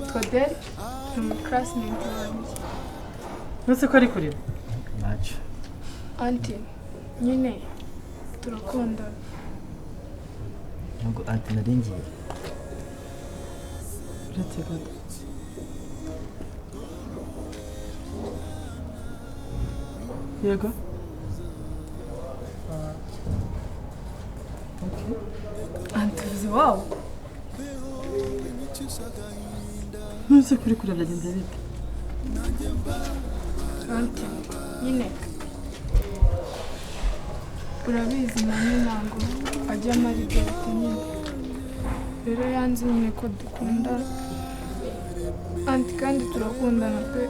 nitwa Derrick ni classmate wanjye. Nose ko ari kurira Nacho Auntie nyine turakundana. nubwo ati naringiye uretse gato yego Auntie wow. nose kuri kurira byagenze bite Auntie nyine urabizi mami ntabwo ajya amara ibyo nyine rero yanze nyine ko dukundana. Auntie kandi turakundana pe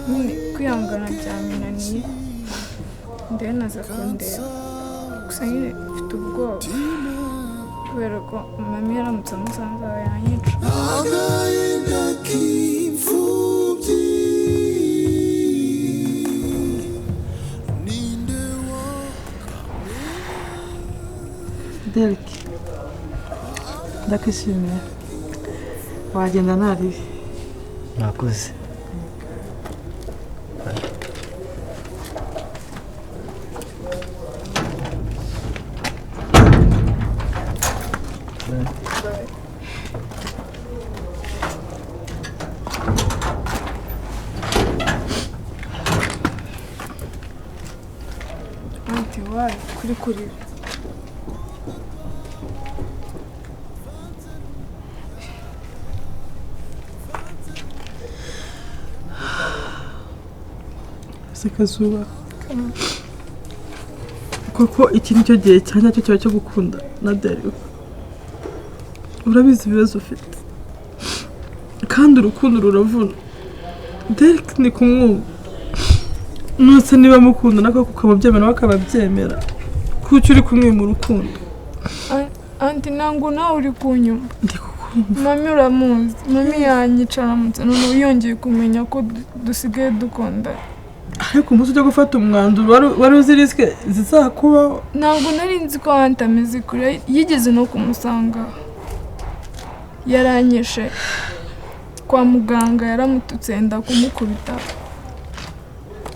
nyine kwihangana byaminaniye ndetse naza kundeba gusa nyine mfite ubwoba kubera ko mami yaramutse amusanze aho yanyica. Agahinda k'imfubyi ninde Derrick ndakwishimiye wagenda ntaribi nakoze Auntie wayi kuri kurira Kazuba koko iki nicyo gihe cyane cyo cyo gukunda na Derrick urabizi ibibazo ufite kandi urukundo ruravuna. Derrick ni kumwumva nose niba mukunda nako kukamubyemera bakababyemera kuko uri kumwe mu rukundo. Auntie nangu nawe uri kunyuma. Ndi kukumva Mami uramuzi mami yanyicara mutse none yongeye kumenya ko dusigaye dukunda. ariko umunsi ujya gufata umwanzuro wari uzi risike zizakubaho. Ntabwo nari nzi ko Auntie ameze kure yigeze no kumusanga yaranyeshe kwa muganga yaramututse yenda kumukubita.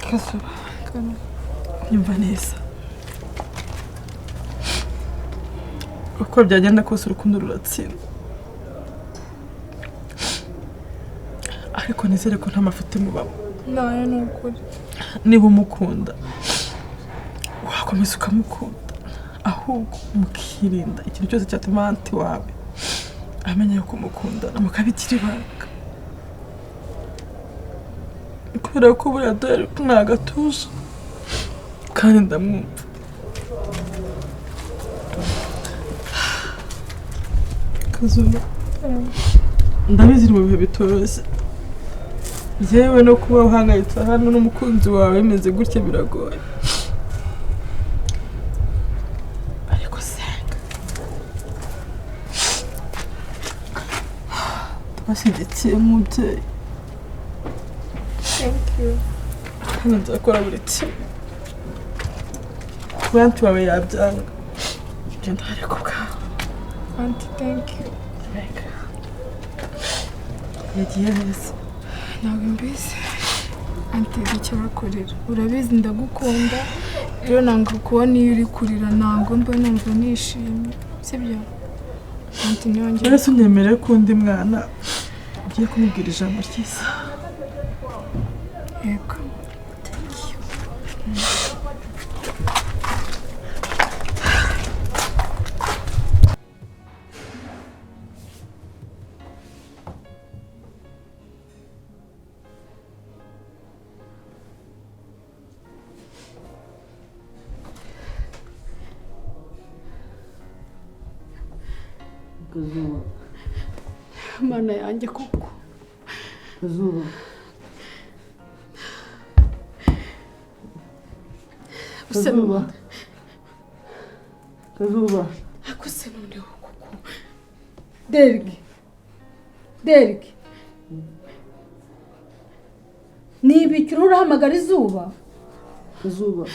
Kazuba yumva neza uko byagenda kose urukundo ruratsinda ariko nizere ko nta mafuti mubamo. Nayo ni ukuri niba umukunda wakomeza ukamukunda ahubwo mukirinda ikintu cyose cyatuma Auntie wawe amenya yuko mukundana mukabigira ibanga kubera ko buriya Derrick nta gatuza kandi ndamwumva. Kazuba ndabizi mu bihe bitoroshye yewe no kuba uhangayitse hano n'umukunzi wawe bimeze gutya biragoye ariko senga tubashyigikiye mubyeyi. thank you. Hano nzakora buri kimwe kuba Auntie wawe yabyanga ibyo ntari ku bwawe. Auntie thank you. yagiye neza Ntabwo mbizi Auntie icyo bakorera urabizi ndagukunda rero nanga kubona iyo uri kurira ntabwo mba numva nishimye sibyo. Auntie niyongere rero sinyemereye ko undi mwana ugiye kumubwira ijambo ryiza. yego Kazuba mana yanjye koko Kazuba Kazuba Kazuba akose noneho koko Derrick nibikira urahamagara izuba Kazuba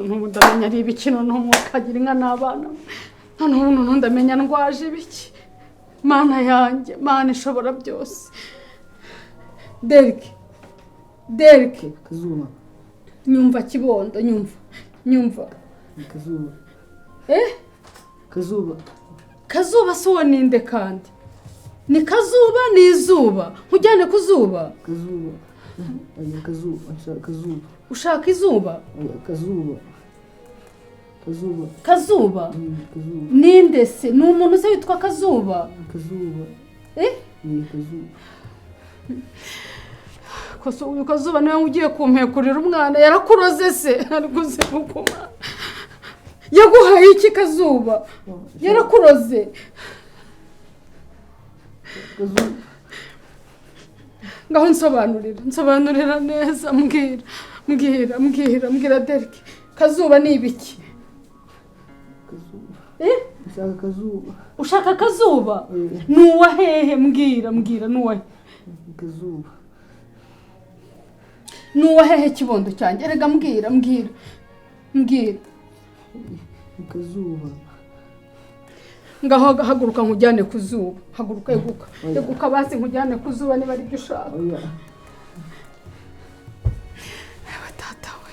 N'ubu ndamenya ari ibiki noneho mukagira inka n'abana noneho ndamenya ndwaje ibiki mana yanjye, mana ishobora byose. Derrick, Kazuba. nyumva kibondo, nyumva. Kazuba. Kazuba si uwo ninde kandi? Ni Kazuba ni izuba. Nkujyane ku zuba? Kazuba. Aya Kazuba, Kazuba. Ushaka izuba? Aya Kazuba. Kazuba. Kazuba? Kazuba. Ninde se? Ni umuntu se witwa Kazuba? Kazuba. Ni Kazuba. Kazuba niwe ugiye kumpekurira umwana, yarakuroze se? Ariko se mukoma. Yaguhaye iki Kazuba? Yarakuroze. Kazuba. Ngaho nsobanurira neza, mbwira Derrick. Kazuba ni ibiki? Kazuba. Ushaka Kazuba? Nuwa hehe? Mbwira nuwa. Kazuba. Nuwa hehe kibondo cyanjye? Erega mbwira. Kazuba. Ngaho haguruka nkujyane ku zuba. Haguruka eguka basi nkujyane ku zuba niba ari byo ushaka. Oya. Tata we.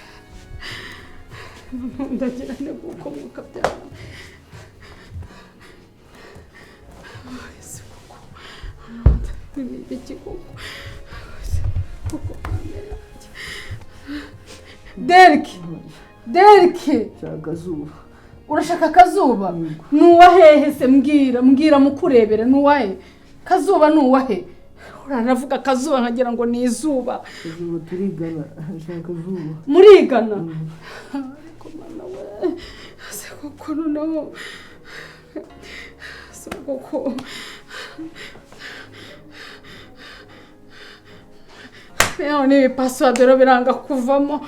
Ndagira ne gukomoka byana. Derrick. Kazuba. Urashaka Kazuba? Nuwa hehe se? Mbwira mukurebere nuwahe? Kazuba nuwahe? Uranavuga Kazuba nkagira ngo ni izuba. Kazuba turigana, nshaka Kazuba. Murigana? Ariko mana we. Se koko noneho. Se koko. Yo ni password rero biranga kuvamo.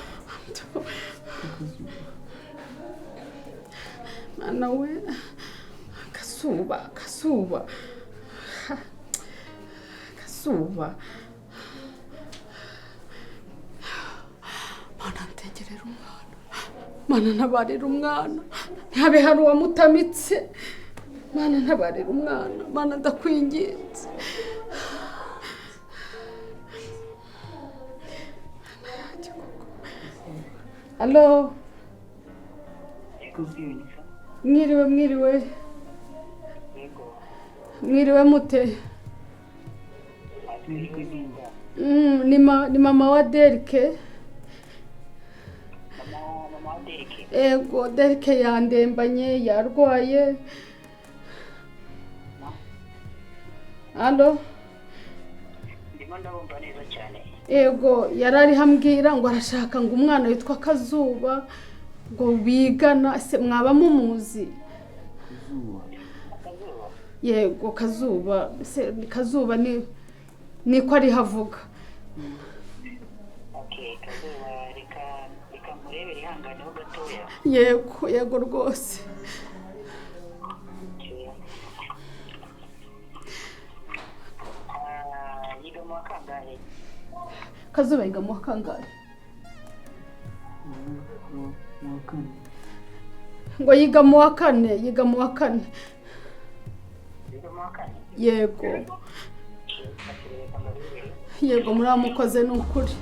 Mana we. Kazuba. Mana ntegerera umwana. Mana ntabarira umwana. Ntihabe hari uwamutamitse. Mana ntabarira umwana. Mana ndakwinginze. Allo. Mwiriwe. Mwiriwe mute? Ni mama wa Derrick. Ego, Derrick yandembanye, yarwaye. Allo. Ndimo ndabumva neza cyane. Ego, yarari hambwira ngo arashaka ngo umwana witwa Kazuba ngo bigana se mwaba mumuzi. Yego Kazuba, se Kazuba niko ari havuga. Okay, Kazuba reka murebere ihangane ho gatoya. Yego rwose. Yiga mu kangahe? Kazuba yiga mu kangahe? Ngo yiga mu wa kane. Yego muramukoze n'ukuri.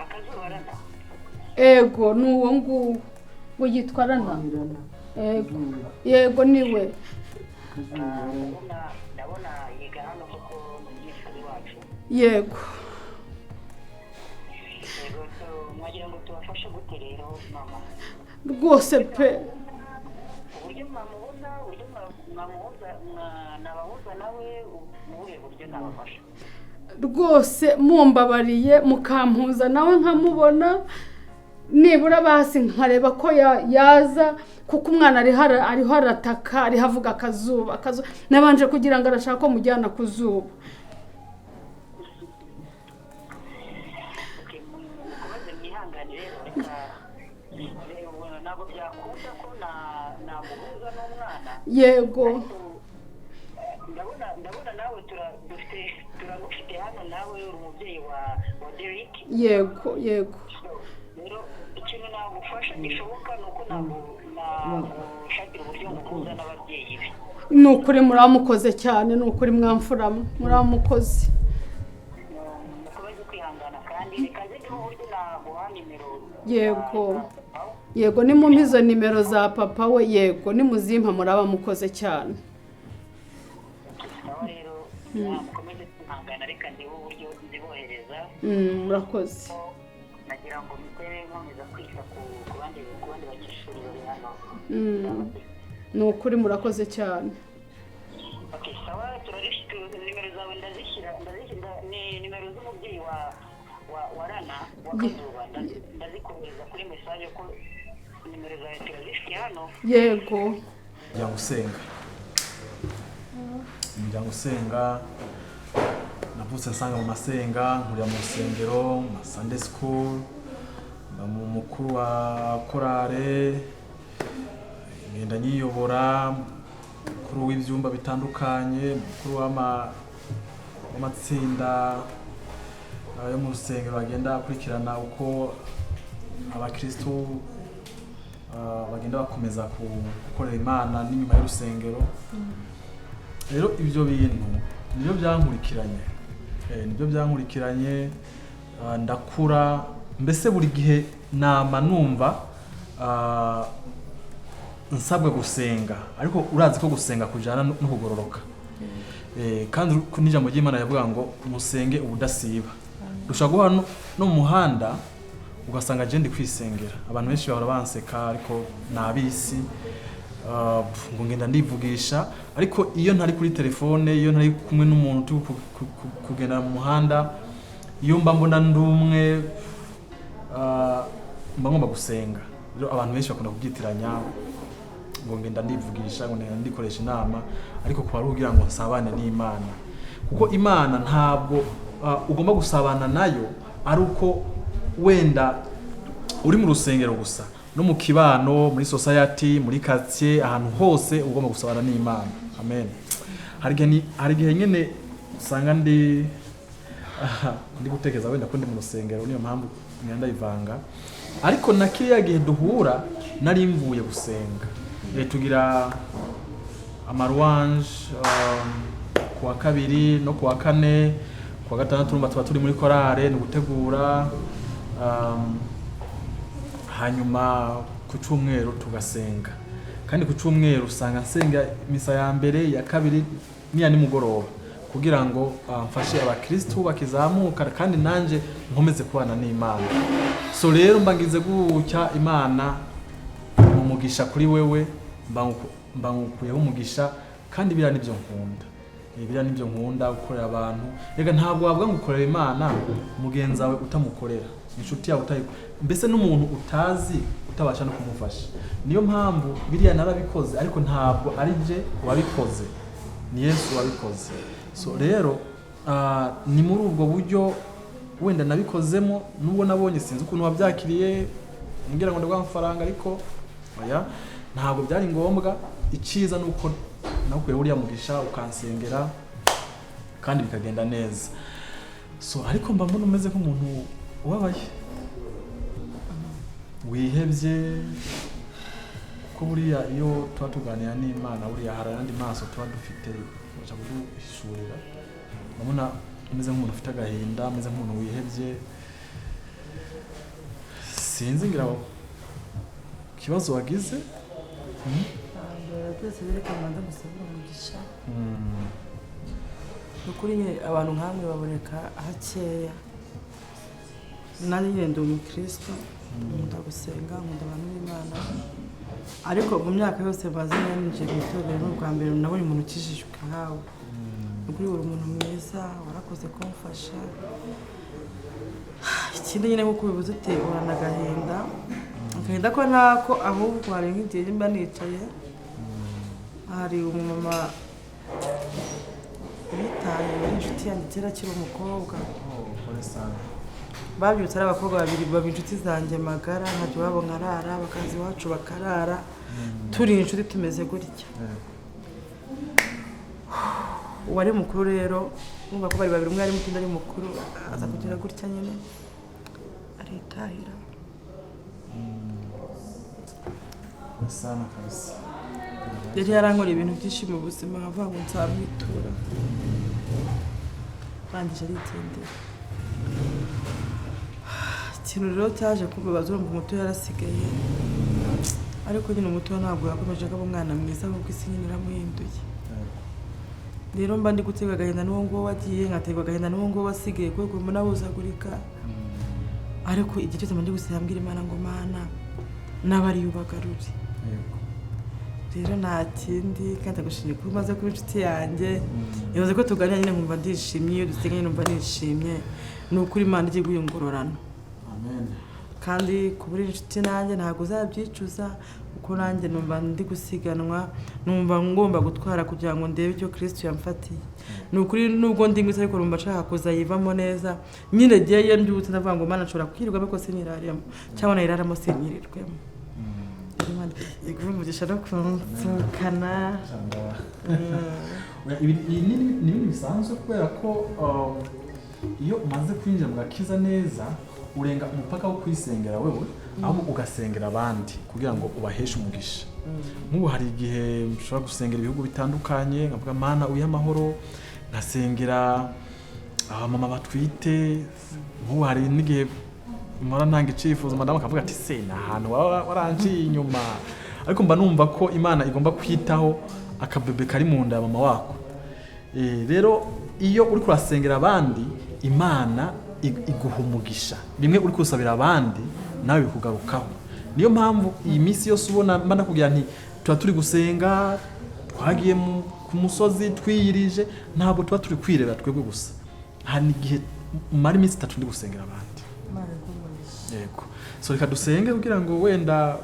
Akazuba rana. Ego nuwo nguwo. Ngo yitwa Rana. Yego niwe. Ndabona yiga hano kuko umunyeshuri wacu. Yego. Mwagira ngo tubafashe gute rero mama? Rwose pe. Uburyo mwamubona, uburyo nabahuza nawe, ubuhe buryo nabafasha? Rwose mumbabariye mukampuza nawe nkamubona, nibura basi nkareba ko yaza kuko umwana ariho arataka, ariho avuga Kazuba. Nabanje kugira ngo arashaka ko mujyana ku zuba. Yego. Ndabona nawe turagufite hano nawe uri umubyeyi wa Derrick. Yego. Rero icyo ikintu nagufasha gishoboka ni uko nagushakira uburyo muhuza n'ababyeyi be. Ni ukuri muramukoze cyane, ni ukuri mwamfuramo muramukoze. Mukomeze kwihangana kandi reka nzigire uburyo naguha nimero. Yego nimumpe izo nimero za papa we, yego nimuzimpa muraba mukoze cyane. Nawe rero mukomeze kwihangana reka nzigire uburyo nzibohereza. Murakoze. Nagira ngo mutere nkomeza kwita ku bandi banyeshuri bari hano. Ni ukuri murakoze cyane. Okay, sawa turarishika nimero zawe ndazishyira ni nimero z'umubyeyi wa Rana wa Kazuba ndazikohereza kuri message ko nimero zawe turazifite hano. Yego. Umuryango usenga navutse nsanga mu masenga nkurira mu rusengero mu Sunday school mu mukuru wa korale ngenda nyiyobora mukuru w'ibyumba bitandukanye mukuru w'amatsinda yo mu rusengero bagenda akurikirana uko abakristo bagenda bakomeza gukorera Imana n'inyuma y'urusengero. Rero ibyo bintu nibyo byankurikiranye ndakura mbese buri gihe nama numva nsabwe gusenga, ariko urazi ko gusenga kujana no kugororoka. Kandi n'ijambo ry'Imana yavuga ngo musenge ubudasiba. Dushaka no mu muhanda ugasanga je ndi kwisengera, abantu benshi bahora banseka ariko nabisi ngo ngenda ndivugisha, ariko iyo ntari kuri telefone, iyo ntari kumwe n'umuntu kugenda mu muhanda, iyo mba mbona ndumwe mba ngomba gusenga. Rero abantu benshi bakunda kubyitiranya ngo ngenda ndivugisha, ngo ngenda ndikoresha inama, ariko kuba ari kugira ngo nsabane n'Imana, kuko Imana ntabwo ugomba gusabana nayo ari uko wenda uri mu rusengero gusa, no mu kibano, muri society, muri quartier, ahantu hose ugomba gusabana n'Imana. Amen. Hari gihe nyene usanga ndi gutekereza wenda ko ndi mu rusengero, niyo mpamvu ngenda ivanga, ariko na kiriya gihe duhura nari mvuye gusenga. Tugira amarouange kuwa kabiri no kuwa kane, kuwa gatandatu turumva tuba turi muri korale ni gutegura, hanyuma ku cyumweru tugasenga. Kandi ku cyumweru usanga nsenga misa ya mbere, ya kabiri niya nimugoroba, kugira ngo mfashe abakristo bakizamuka kandi nanje nkomeze kubana n'Imana. So rero mbangize gucya Imana umugisha kuri wewe, mbangukuyeho umugisha, kandi bira nibyo nkunda. Bira nibyo nkunda gukorera abantu. Rega ntabwo wavuga ngo ukorera Imana mugenzi wawe utamukorera, inshuti yawe mbese n'umuntu utazi utabasha no kumufasha. Niyo mpamvu biriya narabikoze, ariko ntabwo ari je wabikoze, ni Yesu wabikoze. So rero ni muri ubwo buryo wenda nabikozemo, nubwo nabonye sinzi ukuntu wabyakiriye, ngira ngo ndagwa amafaranga, ariko oya ntabwo byari ngombwa. Iciza nuko nakuye buriya mugisha ukansengera kandi bikagenda neza. So ariko mba mbona umeze nk'umuntu ubabaye, wihebye, ko buriya iyo tuba tuganira n'Imana buriya hari ayandi maso tuba dufite baca kuduhishurira. Ndabona umeze nk'umuntu ufite agahinda, umeze nk'umuntu wihebye. Sinzi ngira kibazo wagize. Byose berekana ndagusaba umugisha. Nukuri abantu nkamwe baboneka hakeya. Nari yenda umukristo, nkunda gusenga, nkunda abantu b'Imana. Ariko mu myaka yose bazi nanje gutorera n'ubwa mbere nabonye umuntu ukijijwe nkawe. Nukuri uri umuntu mwiza, warakoze kumfasha. Ikindi nyine nkuko bivuze utegurana agahinda. Agahinda ko ntako, ahubwo hari nk'igihe mba nicaye, hari umumama bitaye inshuti yanjye kera akiri umukobwa. Babyutse ari abakobwa babiri baba inshuti zanjye magara, nkajya iwabo nkarara, bakaza iwacu bakarara, turi inshuti tumeze gutya. Uwari mukuru rero, numva ko bari babiri, umwe ari muto undi ari mukuru, aza kugira gutya nyine aritahira. sana kabisa yari yarankora ibintu byinshi mu buzima avuga ngo nzamwitura bandije aritendera ikintu rero cyaje kubabaza urumva umuto yarasigaye ariko nyine umuto ntabwo yakomeje kuba umwana mwiza ahubwo isi nyine iramuhinduye rero mba ndi gutega agahinda n'uwo nguwo wagiye nkategwa agahinda n'uwo nguwo wasigaye kuko mbona buzagurika ariko igihe cyose ndi gusenga mbwira Imana ngo Mana n'abari yubagarure rero nta kindi kandi agushimye ko umaze kuba inshuti yanjye yavuze ko tuganira nyine nkumva ndishimye iyo dusenga nyine numva nishimye ni ukuri Imana igiye guhingurorana kandi kubura inshuti nanjye ntabwo uzabyicuza kuko nanjye numva ndi gusiganwa numva ngomba gutwara kugira ngo ndebe icyo Kristo yamfatiye ni ukuri nubwo ndi ngwise ariko numva nshaka kuzayivamo neza nyine giye mbyutse ndavuga ngo Mana nshobora kwirirwamo ko sinirariyemo cyangwa nayiraramo sinirirwemo igumugisha no kunsukana ni ibintu bisanzwe kubera ko iyo umaze kwinjira mu gakiza neza urenga umupaka wo kwisengera wewe ahubwo ugasengera abandi kugira ngo ubaheshe umugisha nk'ubu hari igihe ushobora gusengera ibihugu bitandukanye nkavuga Mana uyihe amahoro ngasengera abamama batwite nk'ubu hari n'igihe mpora ntanga icyifuzo madamu akavuga ati se ni ahantu waranciye inyuma ariko mba numva ko Imana igomba kwitaho akabebe kari mu nda ya mama wako rero iyo uri kurasengera abandi Imana iguha umugisha rimwe uri kusabira abandi nawe bikugarukaho niyo mpamvu iyi minsi yose ubona mba nakubwira nti tuba turi gusenga twagiye ku musozi twiyirije ntabwo tuba turi kwireba twebwe gusa hari igihe mara iminsi 3 ndi gusengera abandi yego so reka dusenge kugira ngo wenda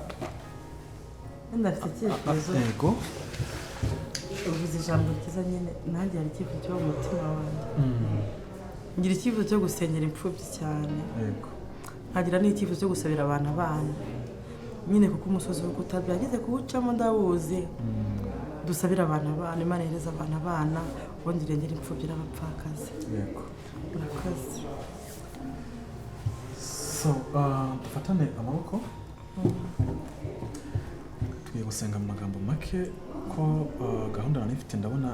afite icyifuzo yego uvuze ijambo ryiza nyine nanjye hari icyifuzo cyo mu mutima wanjye ngira icyifuzo cyo gusengera imfubyi cyane yego nkagira n'icyifuzo cyo gusabira abantu abana nyine kuko umusozi w'urukuta byageze kuwucamo ndawuzi dusabira abantu abana Imana ihereza abantu abana ubundi irengera imfubyi n'abapfakazi yego urakoze so dufatane amaboko tugiye gusenga mu magambo make ko gahunda nari mfite ndabona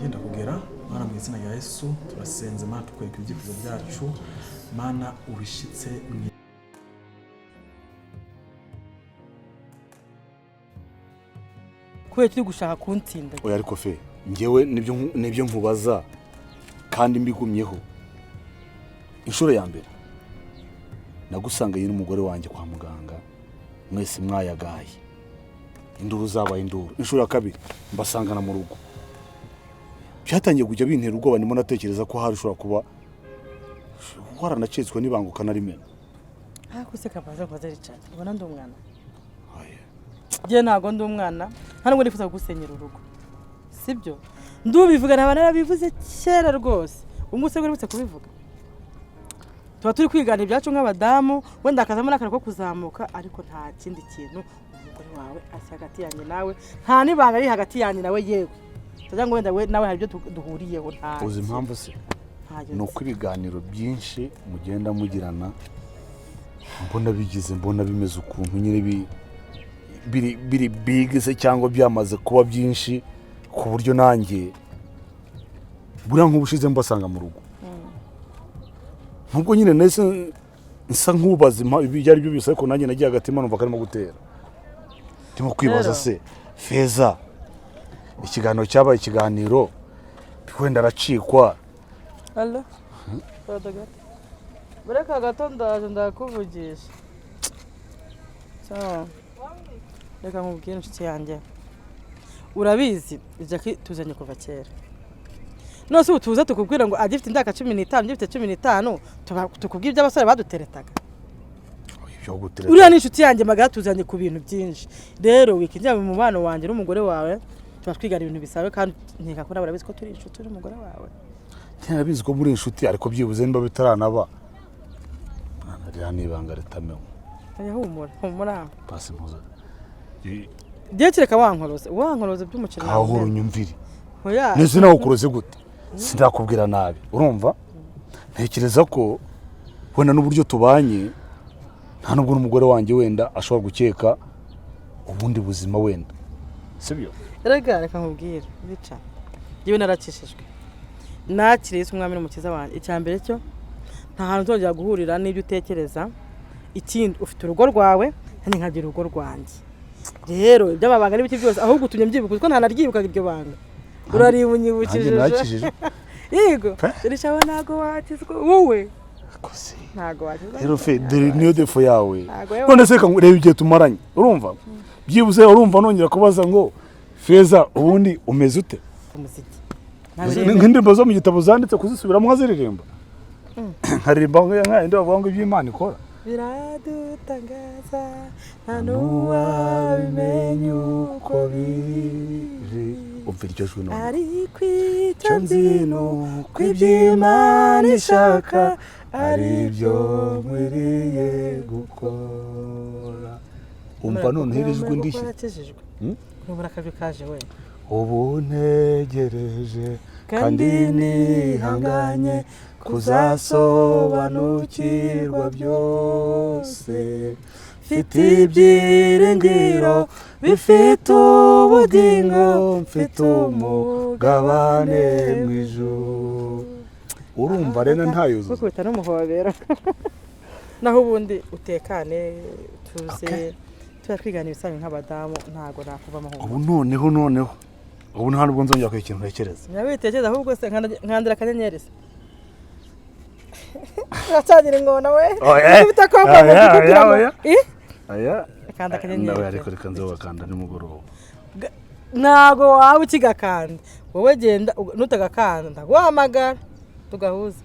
yenda kugera Mana mu izina rya Yesu turasenze Mana tukwereka ibyifuzo byacu Mana ubishitse kubera turi gushaka kuntsinda oya ariko fe njyewe nibyo nkubaza kandi mbigumyeho inshuro ya mbere nagusanga yine umugore wanjye kwa muganga mwese mwayagaye induru zabaye induru inshuro ya kabiri mbasangana mu rugo byatangiye kujya bintera ubwoba ndimo natekereza ko hari ushobora kuba waranacitswe nibanguka na rimwe ariko se kabaza kwaza Richard ubona ndi umwana je ntago ndi umwana nta nubwo nifuza gusenyera urugo sibyo ndubivuga nabana narabivuze kera rwose umuse guributse kubivuga tuba turi kwigana ibyacu nk'abadamu wenda akazamo n'akantu ko kuzamuka ariko nta kindi kintu umugore wawe asi hagati yanjye nawe nta nibanga ari hagati yanjye nawe yewe tugira ngo wenda we nawe hari ibyo duhuriyeho nta uzi impamvu se ni uko ibiganiro byinshi mugenda mugirana mbona bimeze ukuntu nyine biri big se cyangwa byamaze kuba byinshi ku buryo nanjye buriya nk'ubushize mbasanga mu rugo nubwo nyine nese nsa nk'ubaza ibyo ari byo byose ariko nanjye nagiye agatima numva karimo gutera ndimo kwibaza se Feza ikiganiro cyabaye ikiganiro wenda aracikwa Allo Badaga Bureka gato ndaje ndakuvugisha sawa reka nkubwire inshuti yanjye urabizi Jackie tuzanye kuva kera nose utuza tukubwira ngo agifite indaka 15 gifite 15 tukubwira iby'abasore baduteretaga uriya ni inshuti yanjye magara tuzanye ku bintu byinshi rero wikinjya mu mubano wanjye n'umugore wawe twatwigana ibintu bisawe kandi nkeka ko nabarabizi ko turi inshuti n'umugore wawe ntiyabizi ko muri inshuti ariko byibuze nimba bitaranaba nariya nibanga ritameho humura pasi mpuza Diye kireka wankoroze by'umuceri nawe aho unyumvire nese nawe ukuroze gute sindakubwira nabi urumva ntekereza ko wenda n'uburyo tubanye nta nubwo n'umugore wanjye wenda ashobora gukeka ubundi buzima wenda sibyo rega reka nkubwire bica yewe narakishijwe nakiriye umwami n'umukiza wanjye icyambere cyo nta hantu nzongera guhurira n'ibyo utekereza ikindi ufite urugo rwawe kandi nkagira urugo rwanjye rero iby'amabanga n'ibiki byose ahubwo utumye mbyibuka kuko nta naryibukaga iryo banga uraribunyibukije yego rishaho ntago wakizwa wowe ntago wakizwa rero fe niyo defo yawe none se reba igihe tumaranye urumva byibuze urumva nongera kubaza ngo Feza ubundi umeze ute umuziki nk'indirimbo zo mu gitabo zanditse kuzisubiramo nkaziririmba nkaririmba nk'indi bavuga ngo iby'Imana ikora biradutangaza nta n'uwabimenye uko biri umva iryo jwi none ariko icyo nzi nuko iby'Imana ishaka ari byo nkwiriye gukora umva none iri jwi ndishye ubura akajwi kaje we ubu ntegereje kandi nihanganye kuzasobanukirwa byose mfite ibyiringiro bifite ubugingo mfite umugabane mu ijuru urumva rero ntayuzuza kuko n'umuhobera naho ubundi utekane tuze twigana ibisanzwe nk'abadamu ntago nakuva amahoro ubu noneho ubu nta nubwo nzongera kugira ikintu ntekereza nyabitekereza ahubwo se nkandira akanyenyeri se uracagira ingona we ufite akomba mu kugira ngo aya kanda akanyenyeri nawe ariko reka nzobakanda nimugoroba ntago waba ukigakanda wowe genda nutagakanda ndaguhamagara tugahuza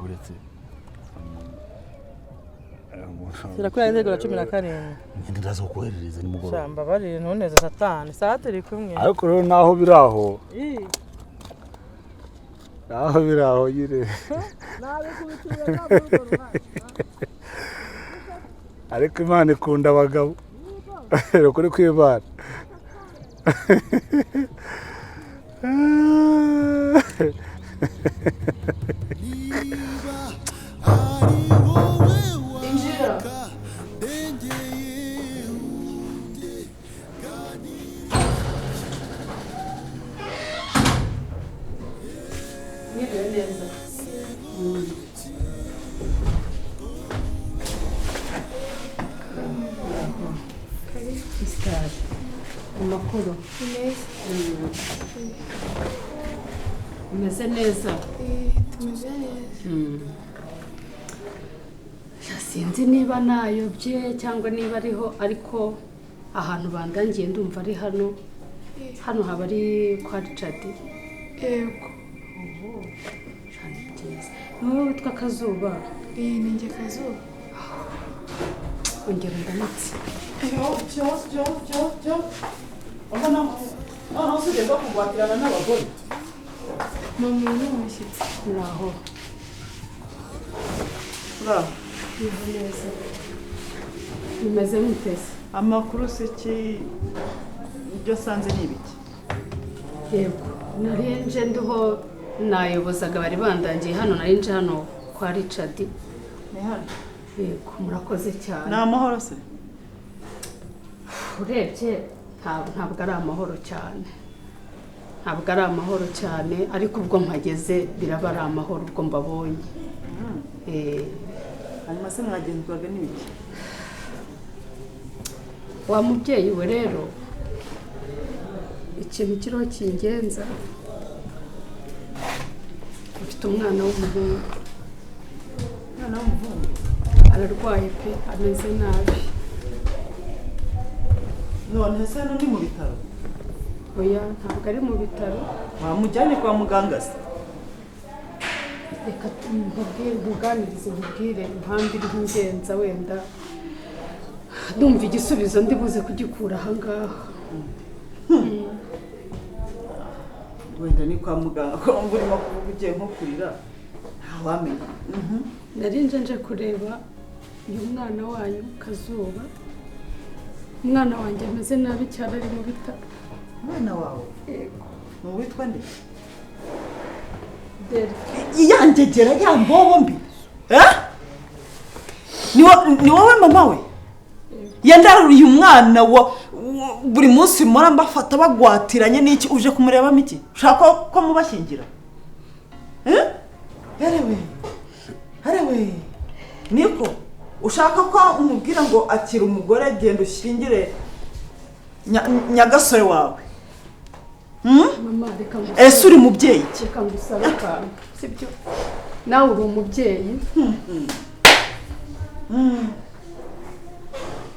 uretse sirakura intego ya 17 nyine ndazo koherereza nimugoroba shamba bari noneza satani saa turi kumwe ariko rero naho biraho naho biraho yire nabe kubitira n'abagoro ariko Imana ikunda abagabo rero kuri kwibana amakuru umeze neza tumeze neza sinzi niba nayobye cyangwa niba ariho ariko ahantu bandangiye ndumva ari hano haba ari kwa Richard yego wowe witwa Kazuba ni njye Kazuba ongera ndamutse ubona aho usubye ko kugwatirana n'abagore mama n'umushyitsi naho bimeze mutese amakuru se ki ibyo sanze ni ibiki yego narinje ndiho nayobozaga bari bandangiye hano narinje hano kwa Richard ni hano yego murakoze cyane ni amahoro se urebye ntabwo ari amahoro cyane ntabwo ari amahoro cyane ariko ubwo mpageze biraba ari amahoro ubwo mbabonye hanyuma se mwagenzwaga n'ibiki wa mubyeyi we rero ikintu kiriho kingenza mfite umwana w'umuhungu ararwaye pe ameze nabi none se hano ni mu bitaro oya ntabwo ari mu bitaro wamujyanye kwa muganga se reka nkuganirize nkubwire impamvu iriho ingenza wenda ndumva igisubizo ndibuze kugikura aha ngaha wenda ni kwa muganga ko urimo kuvuga ugiye nko kurira ntawamenya narinje nje kureba uyu mwana wanyu Kazuba umwana wanjye ameze nabi cyane ari mu bitaro umwana wawe yego ni uwitwa nde Derrick yangegera yambobo mbi ni wowe mama we yandaruye umwana buri munsi mora mbafata bagwatiranye n'iki uje kumureba miki ushaka ko mubashyingira harewe niko ushaka ko umubwira ngo akira umugore genda ushyingire nyagasore wawe mama reka ese uri mubyeyi reka ngusaba akantu sibyo nawe uri umubyeyi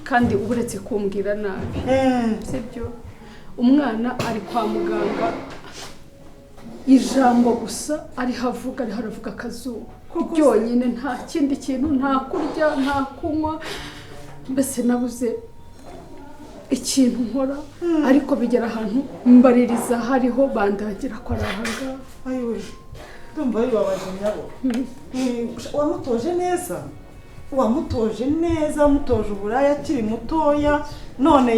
kandi uretse kumbwira nabi sibyo umwana ari kwa muganga ijambo gusa ari haravuga akazuba byonyine nta kindi kintu nta kurya nta kunywa mbese nabuze ikintu nkora ariko bigera ahantu mbaririza hariho bandagira ko ari ahangaha ayiwe ndumva bibabaje nyabo wamutoje neza wamutoje uburaya akiri mutoya none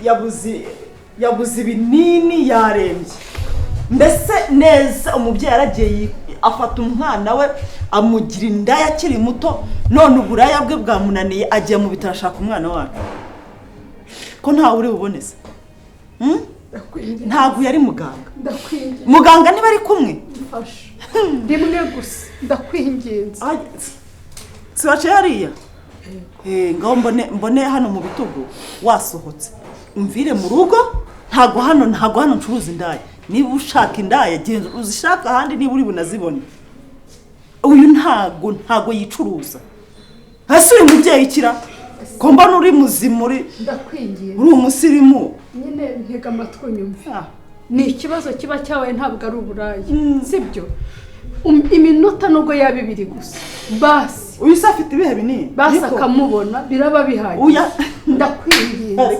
yabuze ibinini yarembye mbese neza umubyeyi aragiye afata umwana we amugira indaya akiri muto none uburaya bwe bwamunaniye agiye mu bitaro ashaka umwana wacu ko ntawe uri buboneze ntabwo yari muganga niba ari kumwe rimwe gusa ndakwinginze sibace hariya ngaho mbone hano mu bitugu wasohotse umvire mu rugo ntago hano ncuruza indaya niba ushaka indaya genda uzishaka ahandi niba uri bunazibone uyu ntago yicuruza hasi uri mubyeyi kira ko mbona uri muzima uri umusirimu nyine ntega amatwi nyumve ni ikibazo kiba cyawe ntabwo ari uburayi sibyo iminota nubwo yaba ibiri gusa basi uyu se afite ibihe binini basi akamubona biraba bihagije ndakwinginze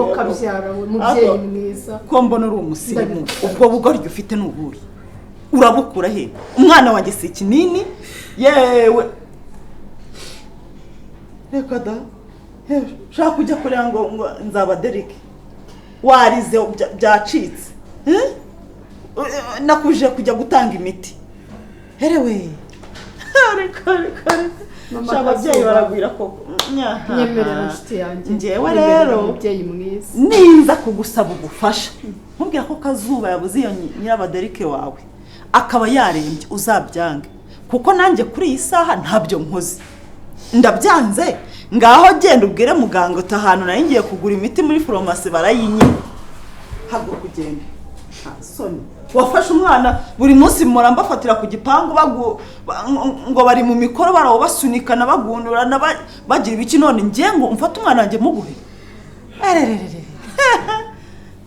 ukabyara we mubyeyi mwiza ko mbona uri umusirimu ubwo bugoryi ufite n'ubuye urabukura he umwana wanjye si ikinini yewe reka da shaka kujya kureba ngo nzaba Derrick warize byacitse nakuje kujya gutanga imiti herewe shaka ababyeyi baragwira koko nyemerera nshuti yanjye njyewe rero umubyeyi mwiza niza kugusaba ubufasha nkubwira ko kazuba yabuze iyo nyiraba Derrick wawe akaba yarembye uzabyange kuko nanjye kuri iyi saha ntabyo nkoze ndabyanze ngaho genda ubwire muganga uta ahantu nari ngiye kugura imiti muri farumasi barayinyima hago kugenda soni wafashe umwana buri munsi mura mbafatira ku gipangu ngo bari mu mikoro barawo basunikana bagundurana bagira ibiki none ngiye ngo umfate umwana wanjye muguhe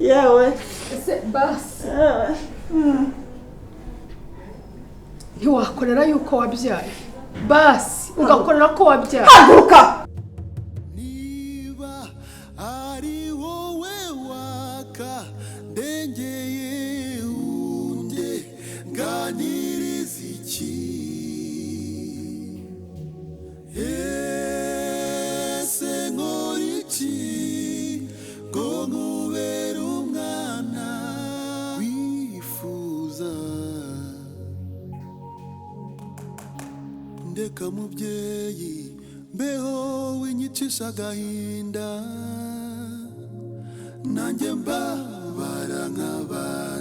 yewe ese basi ntiwakorera yuko wabyaye basi ugakorera ko wabyaye haguruka niba ari wowe waka ndengeye unde ganiriza iki ese nkora iki ngo nkubere umwana wifuza ndeka mubyeyi mbeho winyicisha agahinda nanjye mbabara nk'abandi